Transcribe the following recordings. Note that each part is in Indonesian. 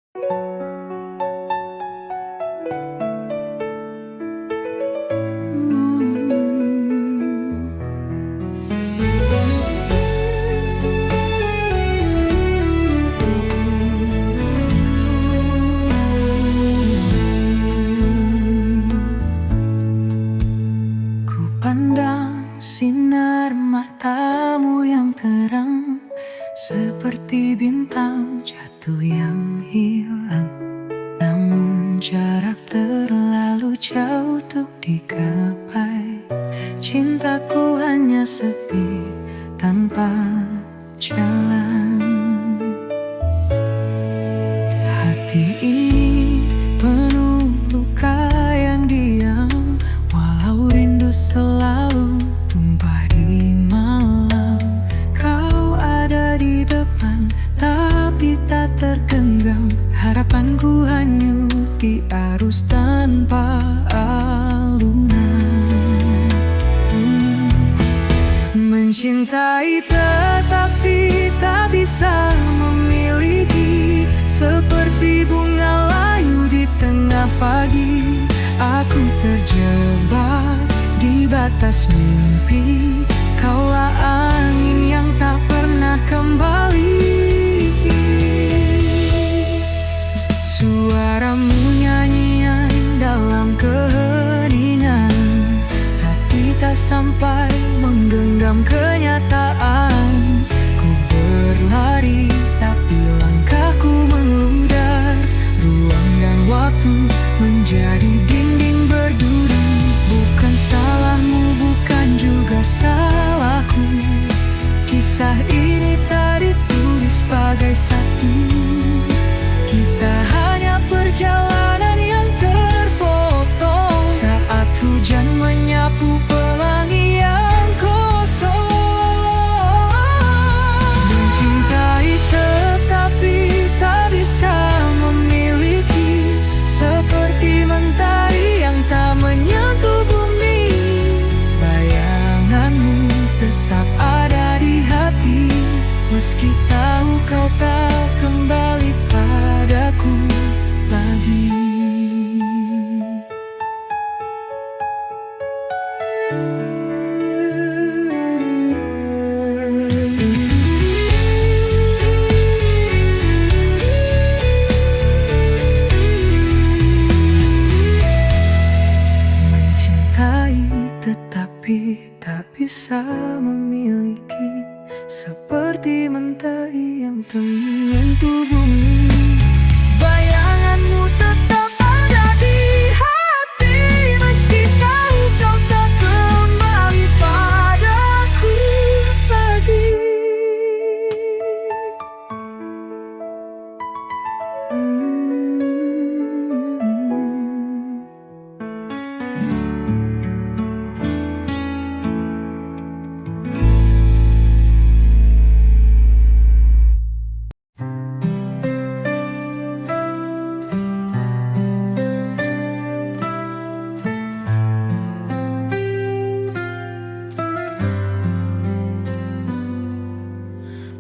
Ku pandang sinar matamu yang terang, seperti bintang jatuh yang hilang. Namun jarak terlalu jauh untuk digapai. Cintaku hanya sepi tanpa jalan. Hati ini penuh luka yang diam, walau rindu selalu tumpah di malam. Kau ada di depan, tapi tak tergenggam. Harapanku hanyut di arus tanpa alunan. Mencintai tetapi tak bisa memiliki, seperti bunga layu di tengah pagi. Aku terjebak di batas mimpi, kaulah angin yang tak pernah kembali. Suaramu nyanyian dalam keheningan, tapi tak sampai menggenggam kenyataan. Ku berlari tapi langkahku meludar, ruang dan waktu menjadi dinding berduri. Bukan salahmu, bukan juga salahku, kisah ini tak ditulis sebagai satu. Kita hanya perjalanan yang terpotong saat hujan menyapu pelangi yang kosong. Mencintai tetapi tak bisa memiliki, seperti mentari yang tak menyentuh bumi. Bayanganmu tetap ada di hati, meski tahu kau tak kembali padaku lagi. Mencintai tetapi tak bisa memiliki, seperti mentari yang tak menyentuh bumi. Bayanganmu tetap ada di hati, meski tahu kau tak kembali padaku lagi.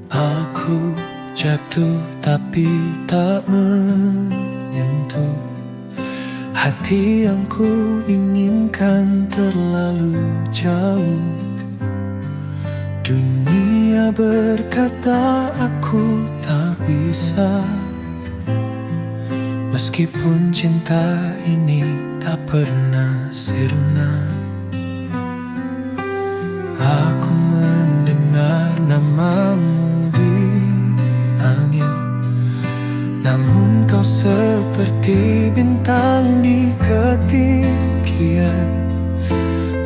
Aku jatuh tapi tak menyentuh hati yang ku inginkan terlalu jauh. Dunia berkata aku tak bisa, meskipun cinta ini tak pernah sirna. Aku mendengar namamu di angin, namun kau seperti bintang di ketinggian.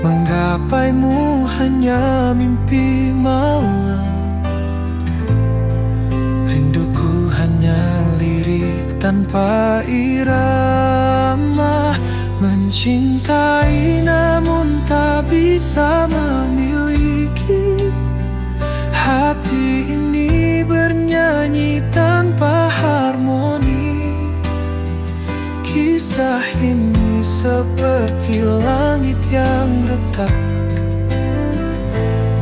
Menggapaimu hanya mimpi malam, rinduku hanya lirik tanpa irama. Mencintai namun tak bisa memiliki, hati ini bernyanyi tanpa harmoni. Kisah ini seperti langit yang retak,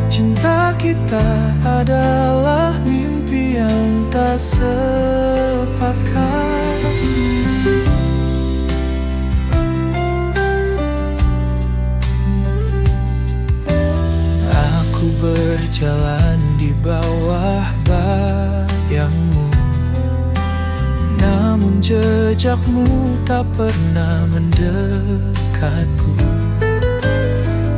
cinta kita adalah mimpi yang tak sepakat. jejakmu tak pernah mendekatku.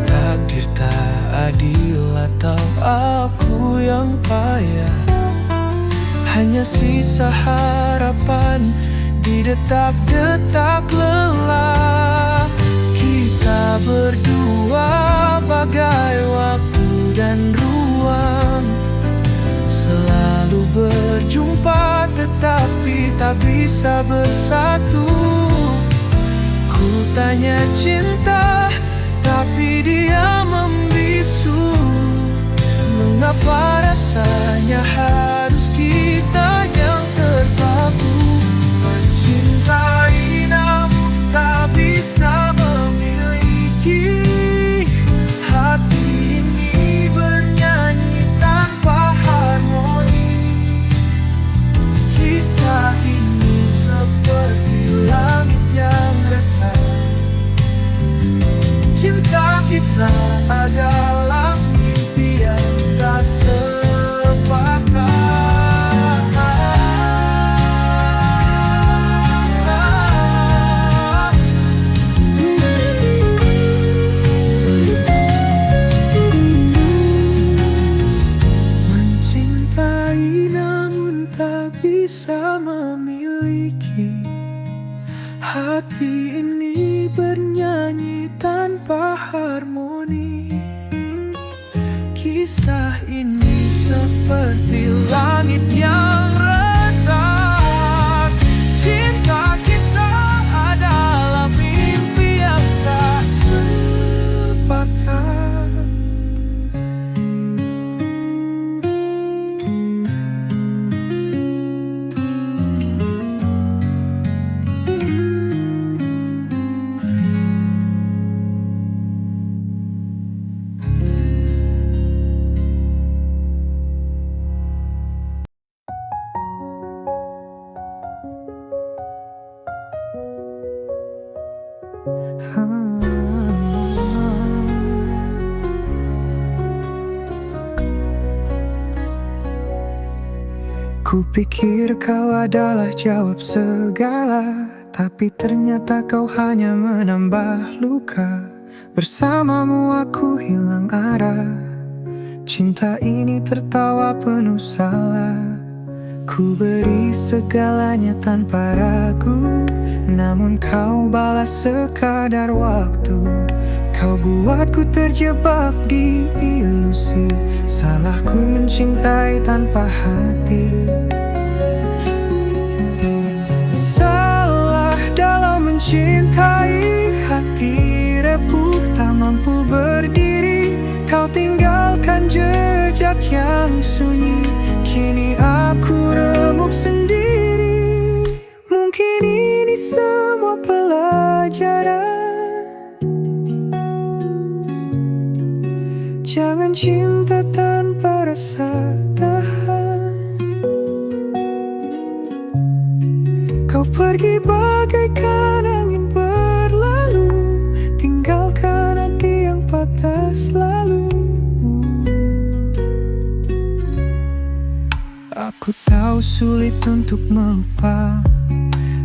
Takdir tak adil atau aku yang payah, hanya sisa harapan di detak-detak lelah. Kita berdua bagai waktu dan ruang, selalu berjumpa tetapi tak bisa bersatu. Ku tanya cinta tapi dia membisu. Mengapa rasanya harus kita yang terpaku? Mencintai namun tak bisa memiliki. Hati ini bernyanyi tanpa harmoni. Kisah ini seperti langit yang retak. Cinta kita adalah mimpi yang tak sepakat. Mencintai namun tak bisa memiliki. Hati ini bernyanyi tanpa harmoni. Kisah ini seperti langit yang retak. Cinta kita adalah mimpi yang tak sepakat. Kupikir kau adalah jawab segala, tapi ternyata kau hanya menambah luka. Bersamamu aku hilang arah. Cinta ini tertawa penuh salah. Ku beri segalanya tanpa ragu, namun kau balas sekadar waktu. Kau buatku terjebak di ilusi. Salahku mencintai tanpa hati. Salah dalam mencintai, hati repuh tak mampu berdiri. Kau tinggalkan jejak yang sunyi, kini aku remuk sendiri. Mungkin ini semua pelajaran. Jangan cinta tanpa rasa tahan. Kau pergi bagaikan angin berlalu, tinggalkan hati yang patah selalu. Aku tahu sulit untuk melupa,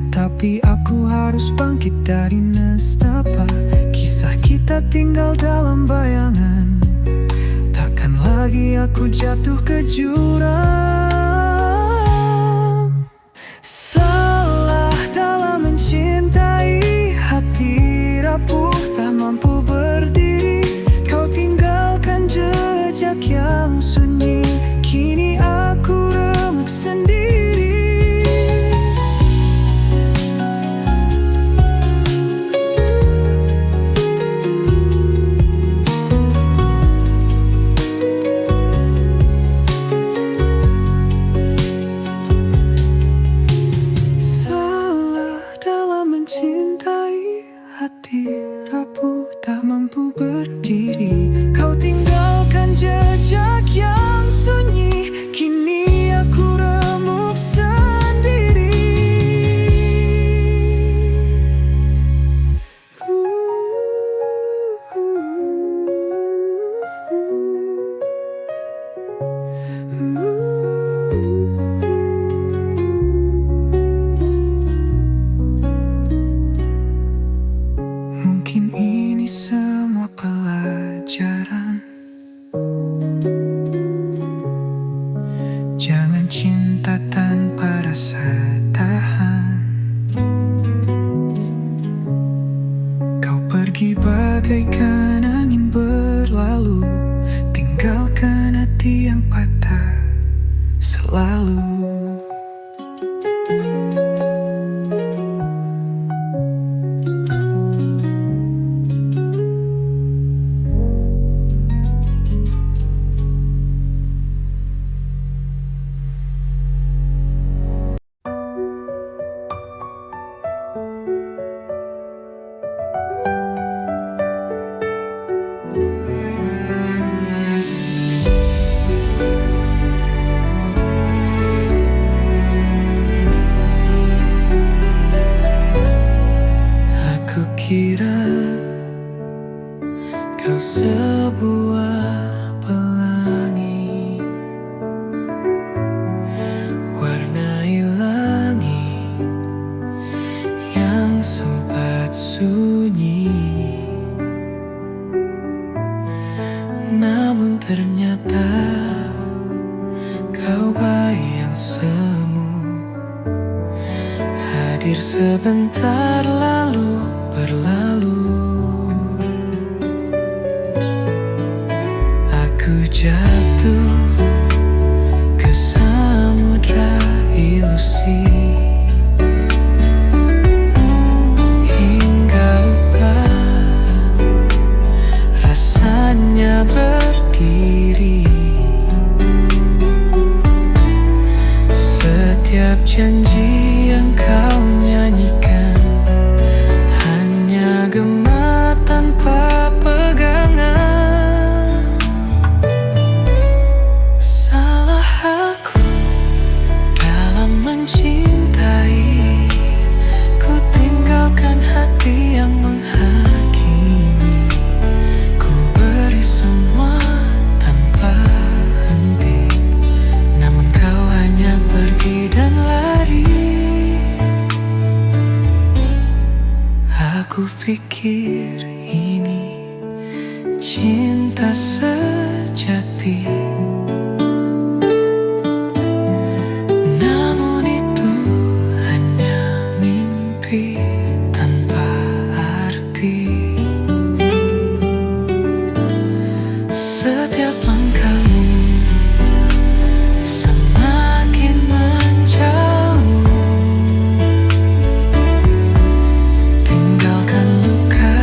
tapi aku harus bangkit dari nestapa. Kisah kita tinggal dalam bayangan, takkan lagi aku jatuh ke jurang. Salah dalam mencintai, hati rapuh tak mampu berdiri. Kau tinggalkan jejak yang sunyi, kini aku remuk sendiri. bagaikan angin berlalu, tinggalkan hati yang patah selalu. Aku kira kau sebuah pelangi, warnai langit yang sempat sunyi. Namun ternyata kau bayang semu, hadir sebentar lalu berlalu. Aku jatuh ke samudra ilusi, hingga lupa rasanya berdiri. Setiap janji yang kau nyanyikan hanya gema tanpa pegangan. Salah aku dalam mencintai, ku tinggalkan hati yang menghakimi. Ku beri semua tanpa henti, namun kau hanya pergi dan lari. Aku pikir ini cinta sejati, namun itu hanya mimpi tanpa arti. Setiap langkahmu semakin menjauh, tinggalkan luka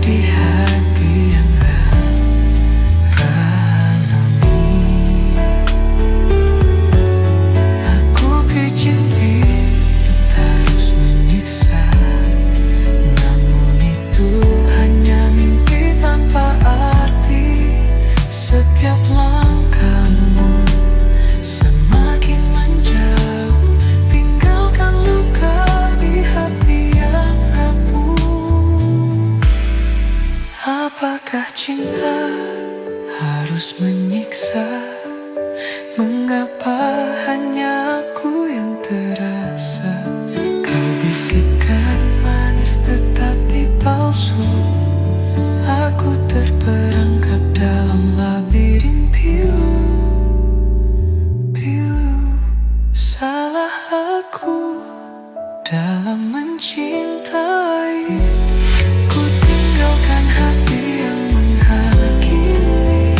di hati yang ralami. Aku pijit terus menyiksa, namun itu hanya mimpi tanpa arti. Setiap langkahmu semakin menjauh, tinggalkan luka di hati yang rapuh. Apakah cinta harus menyiksa? Mengapa hanya aku yang terasa? Kau bisikan manis tetapi palsu. Aku terperangkap dalam labirin pilu. Salah aku dalam mencintai, ku tinggalkan hati yang menghakimi.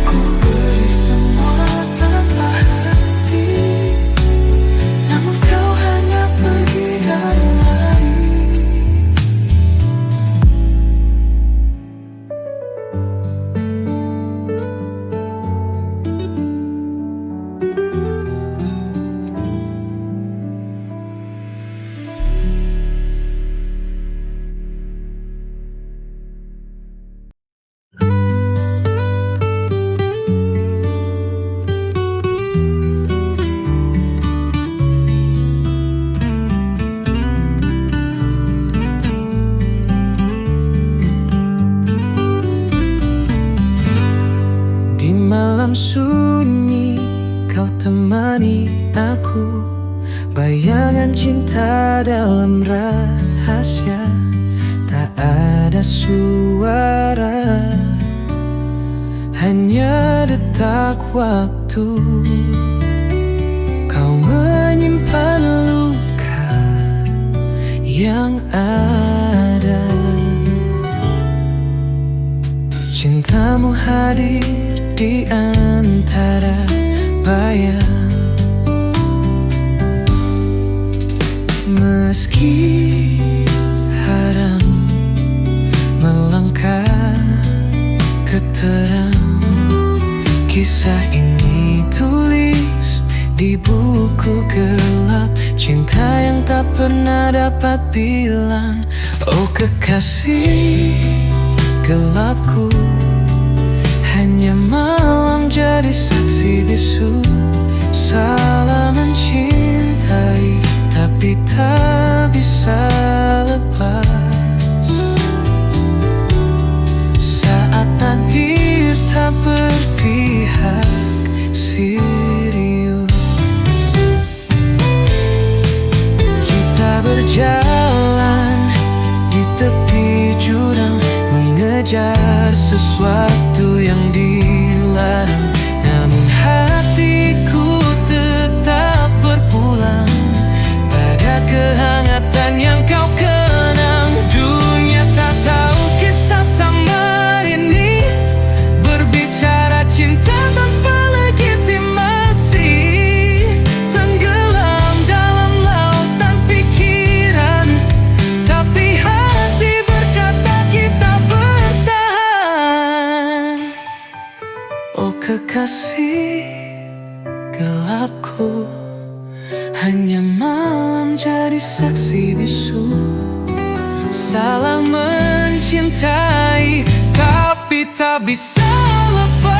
Ku beri semua tanpa henti, namun kau hanya pergi dan lari. Di malam sunyi kau temani aku, bayangan cinta dalam rahasia. Tak ada suara, hanya detak waktu. Kau menyimpan luka yang ada. kamu hadir di antara bayang. Meski haram melangkah ke terang, kisah ini tulis di buku gelap, cinta yang tak pernah dapat bilang. Oh kekasih gelapku, hanya malam jadi saksi bisu. Salah mencintai tapi tak bisa lepas. Saat takdir tak berpihak serius, kita berjalan di tepi jurang, mengejar sesuatu yang dilarang. Namun hatiku tetap berpulang pada kehangatan yang kau kenang. Dunia tak tahu kisah samar ini, berbicara cinta tanpa legitimasi, tenggelam dalam lautan pikiran, tapi hati berkata kita bertahan. Oh kekasih gelapku, hanya malam jadi saksi bisu. Salah mencintai tapi tak bisa lepas.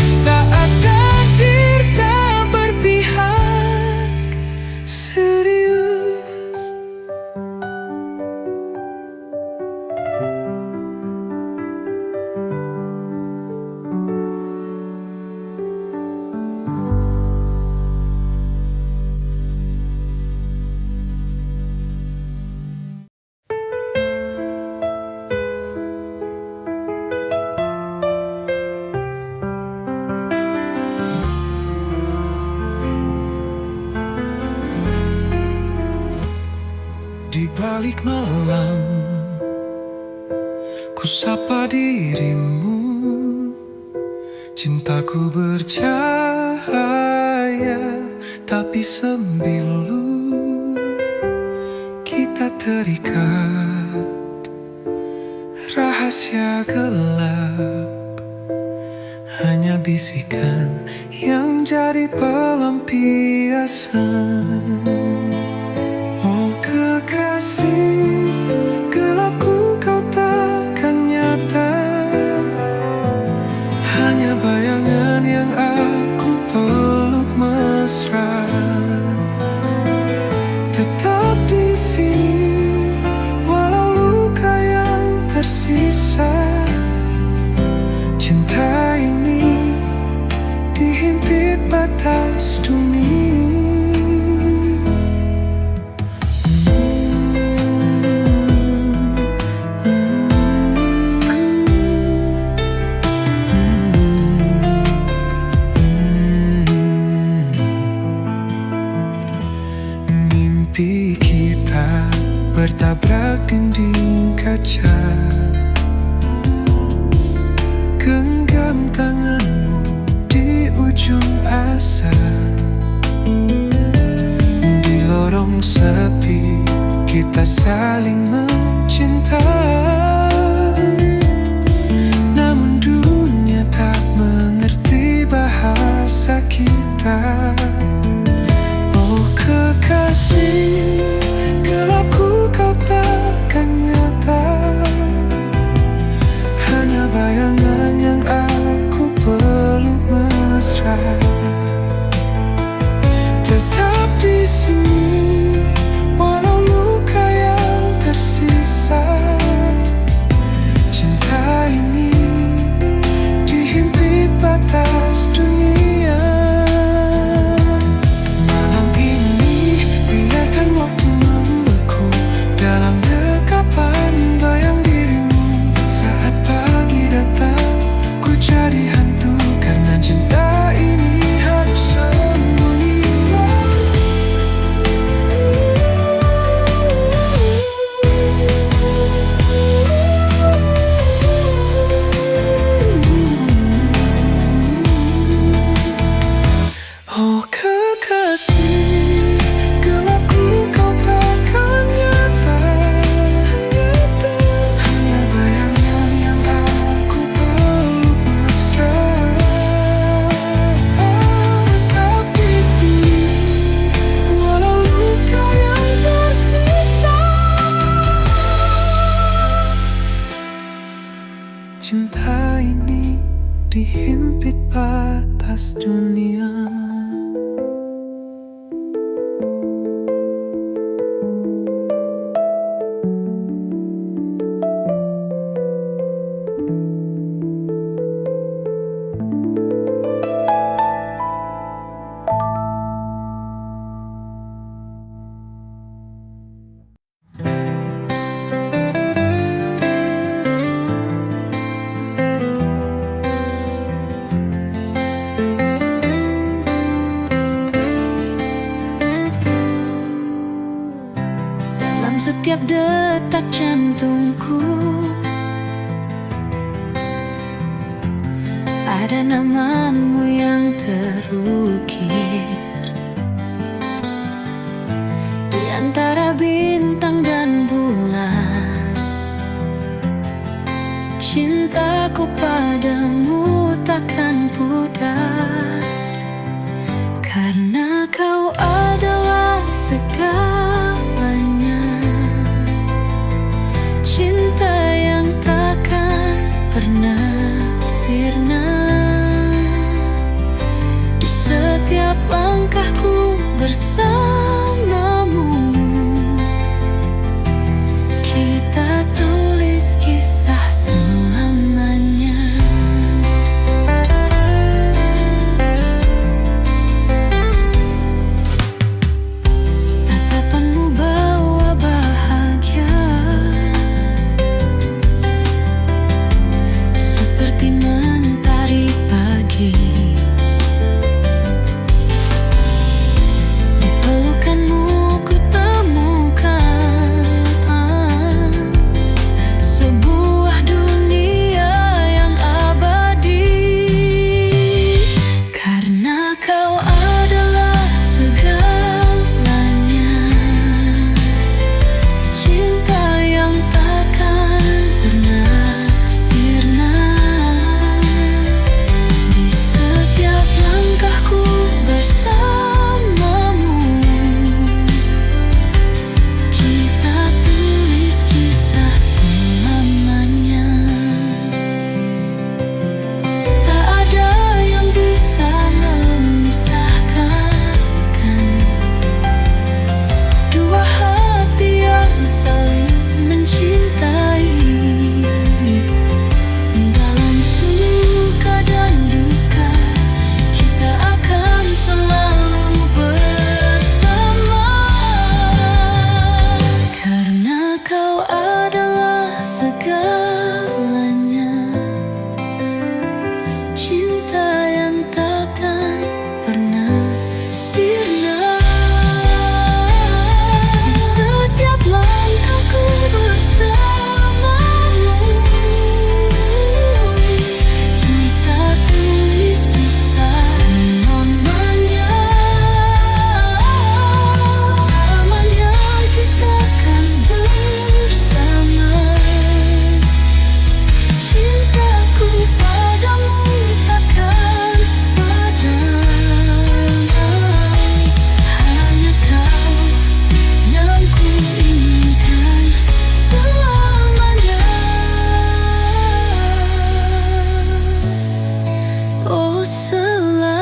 Saat takdir tak berpihak serius. Di balik malam, ku sapa dirimu. Cintaku bercahaya, tapi sembilu. Kita terikat rahasia gelap, hanya bisikan yang jadi pelampiasan. Oh kekasih gelapku, kau takkan nyata, hanya bayangan yang aku peluk mesra. Tetap di sini walau luka yang tersisa. Cinta ini dihimpit batas dunia. Mimpi kita bertabrak dinding kaca. Genggam tanganmu di ujung asa. Di lorong sepi kita saling mencinta. Namun dunia tak mengerti bahasa kita. Oh kekasih gelapku, kau takkan nyata, hanya bayangan yang aku peluk mesra. Tetap di sini walau luka yang tersisa. kasih, gelapku kau takkan nyata. Hanya bayangnya yang aku peluk mesra. Tetap di sini, walau luka yang tersisa. Cinta ini dihimpit batas dunia. Dalam setiap detak jantungku ada namamu yang terukir di antara bintang dan bulan. Cintaku padamu takkan pudar, karena kau adalah segalanya. Cinta yang takkan pernah sirna. Di setiap langkahku bersamamu, kita tulis kisah selamanya. Tatapanmu bawa bahagia, seperti mentari pagi. Di pelukanmu ku temukan sebuah dunia yang abadi, karena kau adalah segalanya. Cinta yang takkan pernah sirna. Di setiap langkahku bersamamu, kita tulis kisah selamanya. Tak ada yang bisa memisahkan dua hati yang saling mencintai. Dalam suka dan duka, kita akan selalu bersama, karena kau adalah segalanya. Cinta yang takkan pernah sirna. Di setiap langkahku bersamamu, kita tulis kisah selamanya. Selamanya kita akan bersama. Cintaku padamu takkan padam. Hanya kau yang ku inginkan selamanya. Oh, selamanya.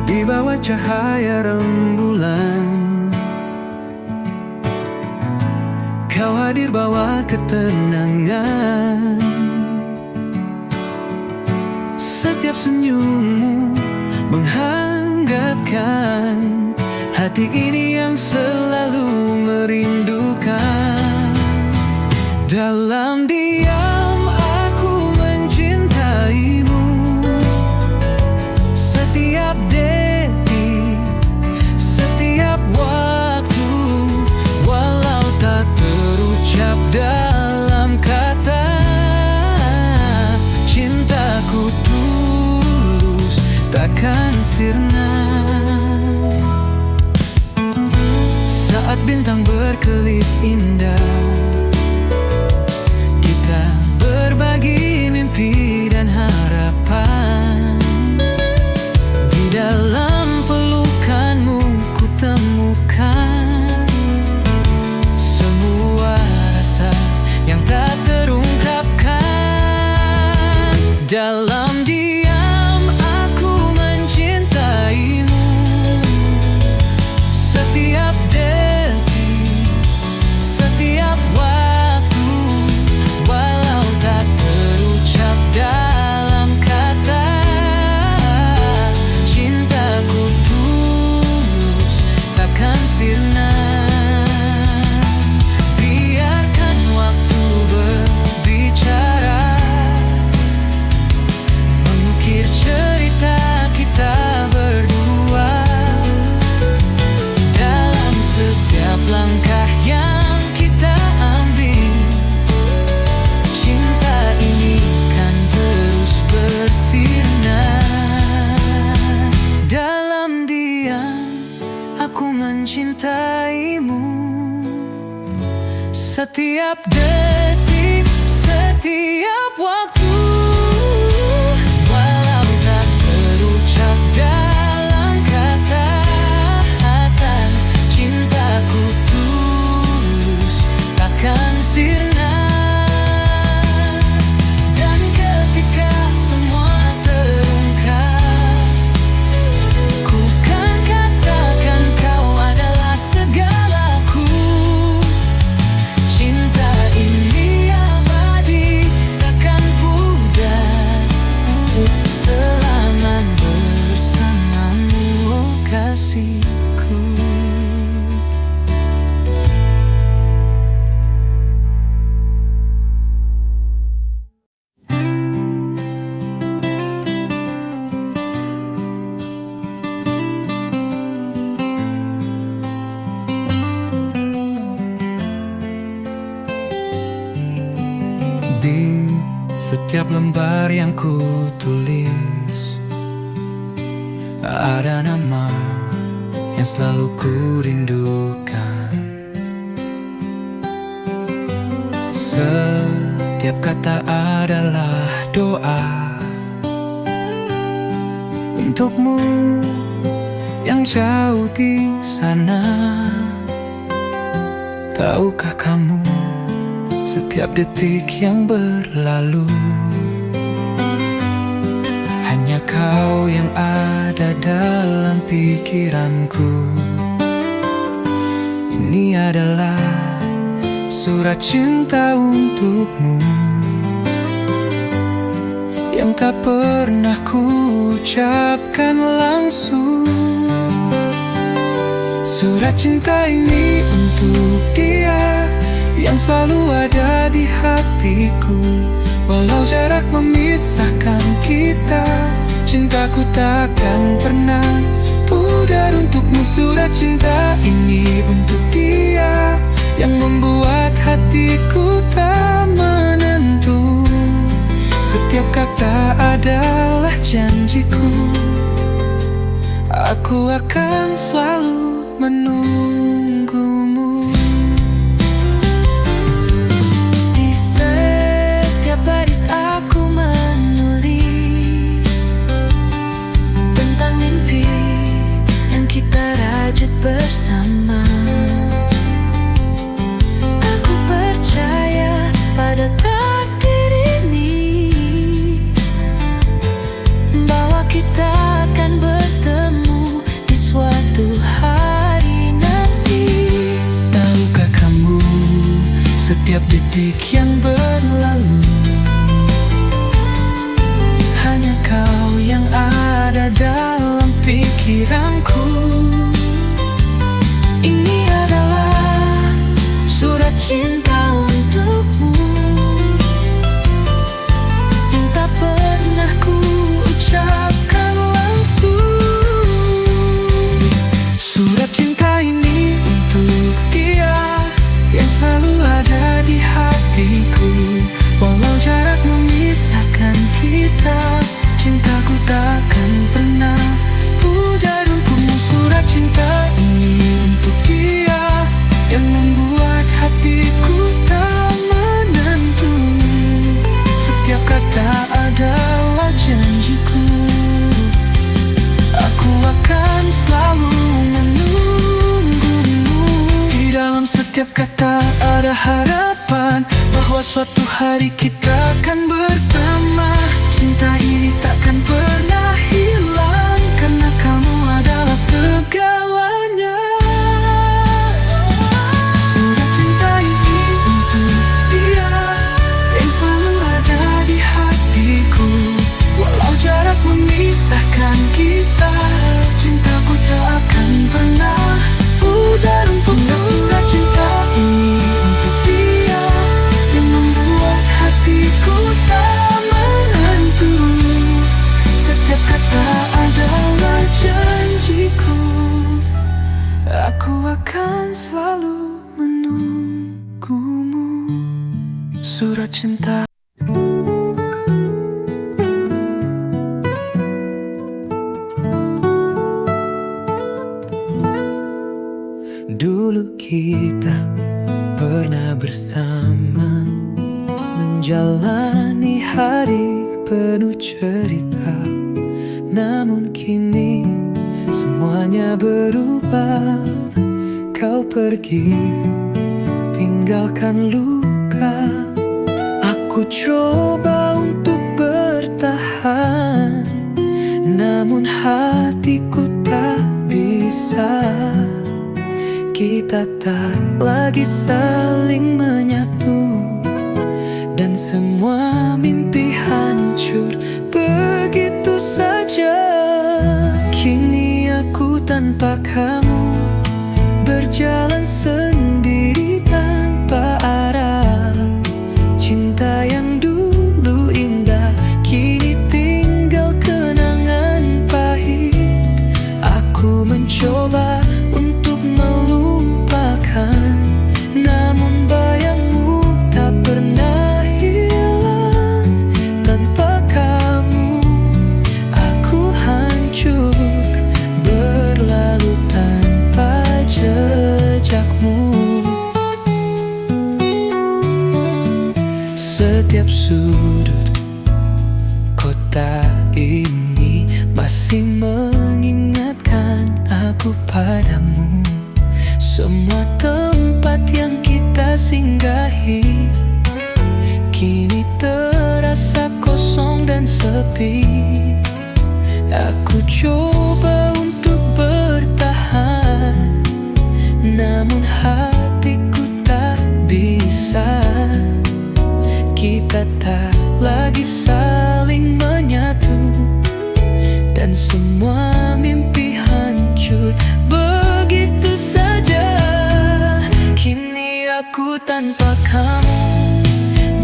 Di bawah cahaya rembulan, kau hadir bawa ketenangan. Setiap senyummu menghangatkan hati ini yang selalu merindukan. Dalam diam bintang berkelip indah. Kita berbagi mimpi dan harapan. Di dalam pelukanmu ku temukan semua rasa yang tak terungkapkan. Dalam diam aku mencintaimu. Setiap detik, setiap waktu, walau tak terucap dalam kata. Cintaku tulus, takkan sirna. Biarkan waktu berbicara, mengukir cerita kita berdua. Dalam setiap langkah yang kita ambil, cinta ini kan terus bersinar. Dalam diam aku mencintaimu. Setiap detik, setiap waktu, walau tak terucap dalam kata. Cintaku tulus, takkan sirna. Dan ketika semua terungkap, ku kan katakan kau adalah segalaku. Cinta ini abadi, takkan pudar. Selama bersamamu, oh kasihku. Di setiap lembar yang ku tulis, ada nama yang selalu ku rindukan. Setiap kata adalah doa untukmu yang jauh di sana. Tahukah kamu, setiap detik yang berlalu, hanya kau yang ada dalam pikiranku. Ini adalah surat cinta untukmu yang tak pernah ku ucapkan langsung. Surat cinta ini untuk dia yang selalu ada di hatiku. Walau jarak memisahkan kita, cintaku takkan pernah pudar untukmu. Surat cinta ini untuk dia yang membuat hatiku tak menentu. Setiap kata adalah janjiku. Aku akan selalu menunggumu. Di setiap baris aku menulis tentang mimpi yang kita rajut bersama. Aku percaya pada takdir ini, bahwa kita akan bertemu di suatu hari nanti. Tahukah kamu, setiap detik yang berlalu, hanya kau yang ada dalam pikiranku. Ini adalah surat cinta untukmu yang tak pernah ku ucapkan langsung. Surat cinta ini untuk dia yang selalu ada di hatiku. Walau jarak memisahkan kita, cintaku takkan pernah pudar untukmu. kata adalah janjiku. Aku akan selalu menunggumu. Di dalam setiap kata ada harapan bahwa suatu hari kita akan bersama. Cinta ini takkan pernah hilang karena kamu adalah segalanya. Surat cinta ini untuk dia yang selalu ada di hatiku. Walau jarak memisahkan kita, cintaku tak akan pernah pudar untukmu. Surat cinta ini untuk dia yang membuat hatiku tak menentu. Setiap kata adalah janjiku. Aku akan selalu menunggumu. Surat cinta. Dulu kita pernah bersama menjalani hari penuh cerita. Namun kini semuanya berubah. Kau pergi tinggalkan luka. Aku coba untuk bertahan, namun hatiku tak bisa. Kita tak lagi saling menyatu, dan semua mimpi hancur begitu saja. Kini aku tanpa kamu berjalan sendiri tanpa arah. Cinta yang dulu indah kini tinggal kenangan pahit. Aku mencoba untuk melupakan, namun bayangmu tak pernah hilang. Tanpa kamu aku hancur, berlalu tanpa jejakmu. Setiap sudut kota ini masih mengingatkan aku padamu. Semua tempat yang kita singgahi kini terasa kosong dan sepi. Aku coba untuk bertahan, namun hatiku tak bisa. Kita tak lagi saling menyatu, dan semua mimpi hancur begitu saja. Kini aku tanpa kamu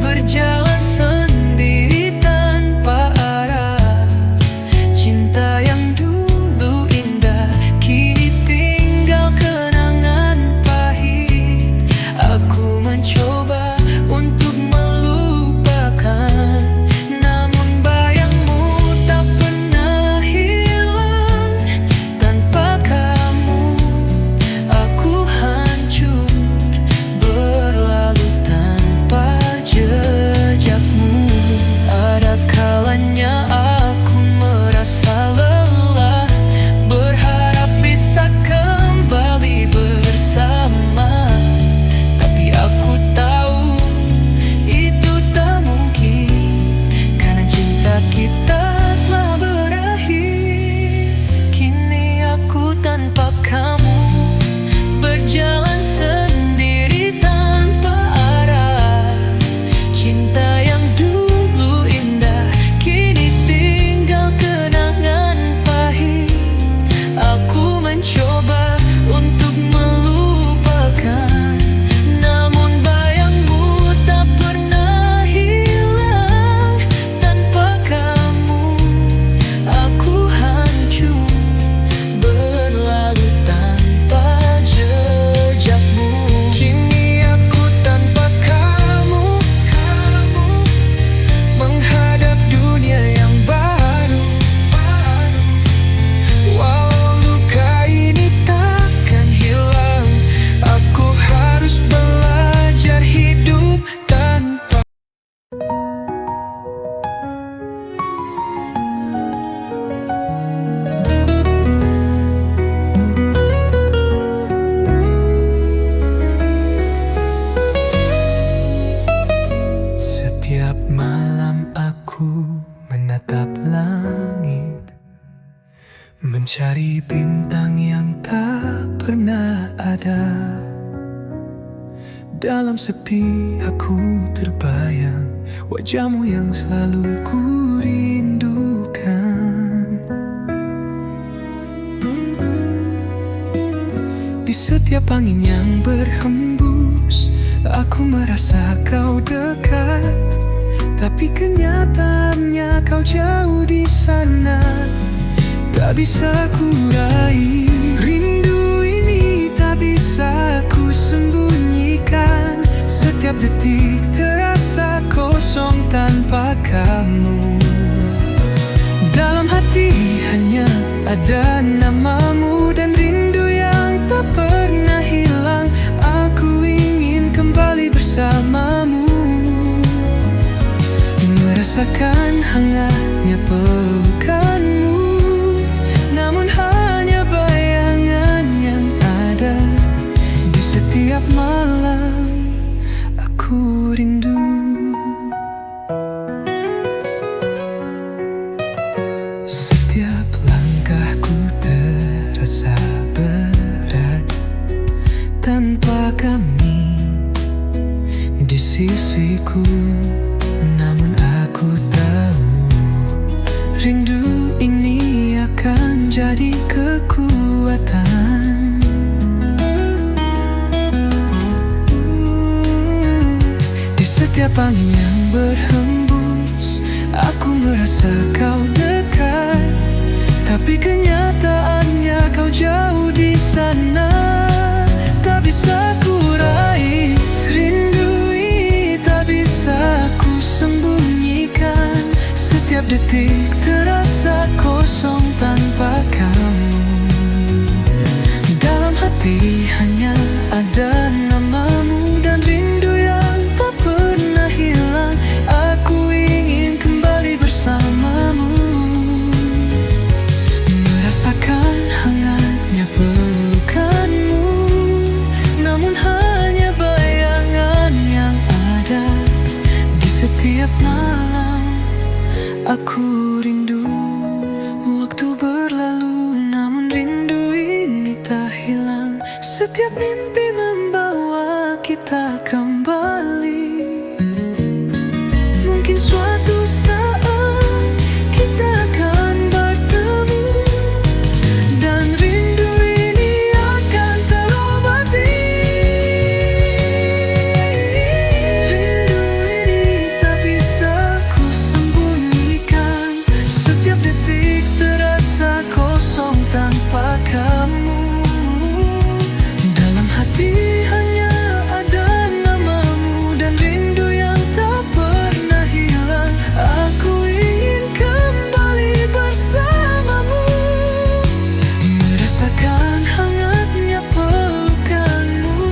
berjalan sendiri tanpa arah. Cinta yang dulu indah kini tinggal kenangan pahit. Aku mencoba untuk melupakan, namun bayangmu tak pernah hilang. Tanpa kamu aku hancur, berlalu tanpa Aku menatap langit, mencari bintang yang tak pernah ada. Dalam sepi aku terbayang wajahmu yang selalu ku rindukan. Di setiap angin yang berhembus, aku merasa kau dekat, tapi kenyataannya kau jauh di sana. Tak bisa ku raih rindu ini, tak bisa ku sembunyikan. Setiap detik terasa kosong tanpa kamu. Dalam hati hanya ada namamu dan rindu yang tak pernah hilang. Aku ingin kembali bersamamu, merasakan hangatnya pelukanmu. Namun hanya bayangan yang ada. Di setiap malam aku rindu. Setiap langkahku terasa berat tanpa kami di sisiku. Namun aku tahu rindu ini akan jadi kekuatan. Di setiap angin yang berhembus, aku merasa kau dekat, tapi kenyataannya kau jauh di sana. Tak bisa ku raih rindu ini, tak bisa ku sembunyikan. Setiap detik terasa kosong tanpa kamu. Dalam hati hanya ada namamu dan rindu yang tak pernah hilang. Aku ingin kembali bersamamu, merasakan hangatnya pelukanmu. Namun hanya bayangan yang ada. Di setiap malam aku rindu. Waktu berlalu namun rindu ini tak hilang. Setiap mimpi membawa kita kembali. Mungkin suatu saat kita akan bertemu, dan rindu ini akan terobati. Rindu ini tak bisa ku sembunyikan. Setiap detik terasa kosong tanpa kamu. Dalam hati hanya ada namamu dan rindu yang tak pernah hilang. Aku ingin kembali bersamamu, merasakan hangatnya pelukanmu.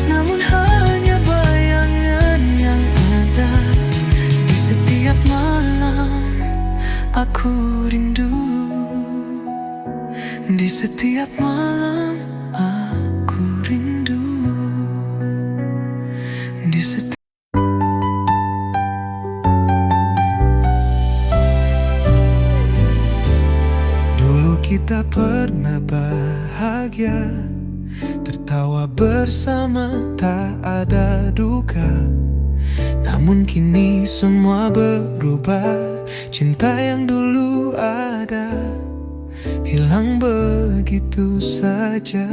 Namun hanya bayangan yang ada. Di setiap malam aku rindu. Di setiap malam aku rindu. Di setiap Dulu kita pernah bahagia, tertawa bersama, tak ada duka. Namun kini semua berubah. Cinta yang dulu ada hilang begitu saja.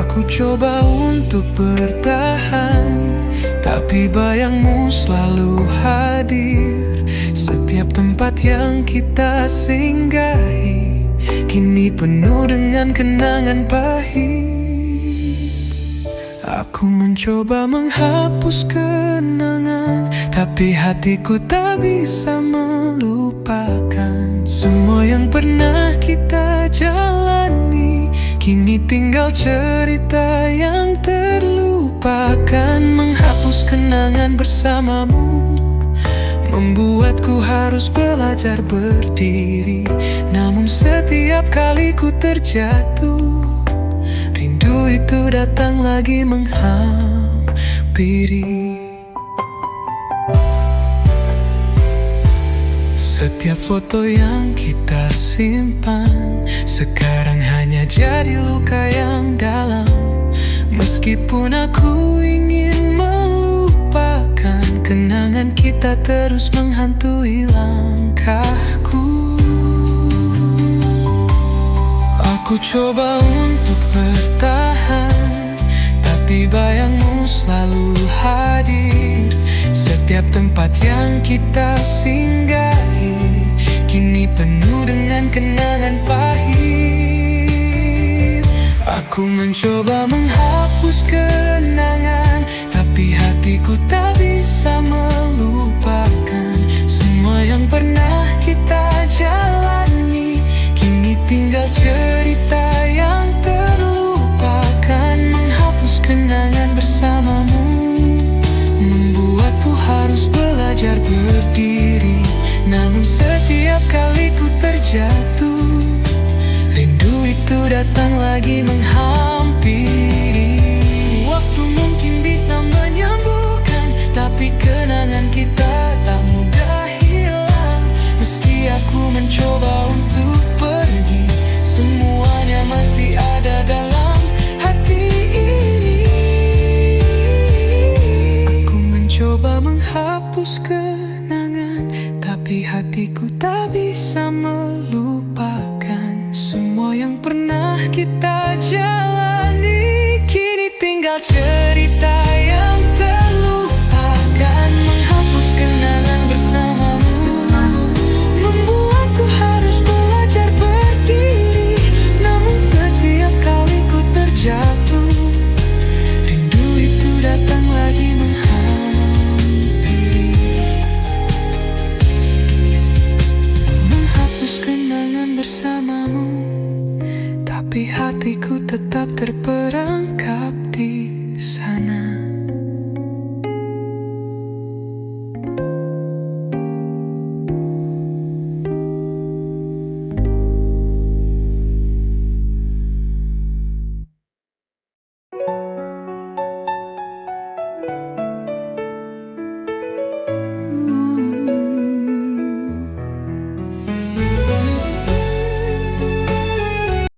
Aku coba untuk bertahan, tapi bayangmu selalu hadir. Setiap tempat yang kita singgahi kini penuh dengan kenangan pahit. Aku mencoba menghapus kenangan, tapi hatiku tak bisa melupakan. Semua yang pernah kita jalani kini tinggal cerita yang terlupakan. Menghapus kenangan bersamamu membuatku harus belajar berdiri. Namun setiap kali ku terjatuh, rindu itu datang lagi menghampiri. Setiap foto yang kita simpan sekarang hanya jadi luka yang dalam. Meskipun aku ingin melupakan, kenangan kita terus menghantui langkahku. Aku coba untuk bertahan, tapi bayangmu selalu hadir. Setiap tempat yang kita singgahi kini penuh dengan kenangan pahit. Aku mencoba menghapus kenangan, tapi hatiku tak bisa melupakan. Semua yang pernah kita jalani kini tinggal cerita yang terlupakan. Menghapus kenangan bersamamu membuatku harus belajar berdiri. Namun setiap kali ku terjatuh, rindu itu datang lagi menghampiri. Waktu mungkin bisa menyembuhkan, tapi kenangan kita tak mudah hilang. Meski aku mencoba untuk pergi, semuanya masih ada dalam hati ini. Aku mencoba menghapus kenangan, tapi hatiku tak bisa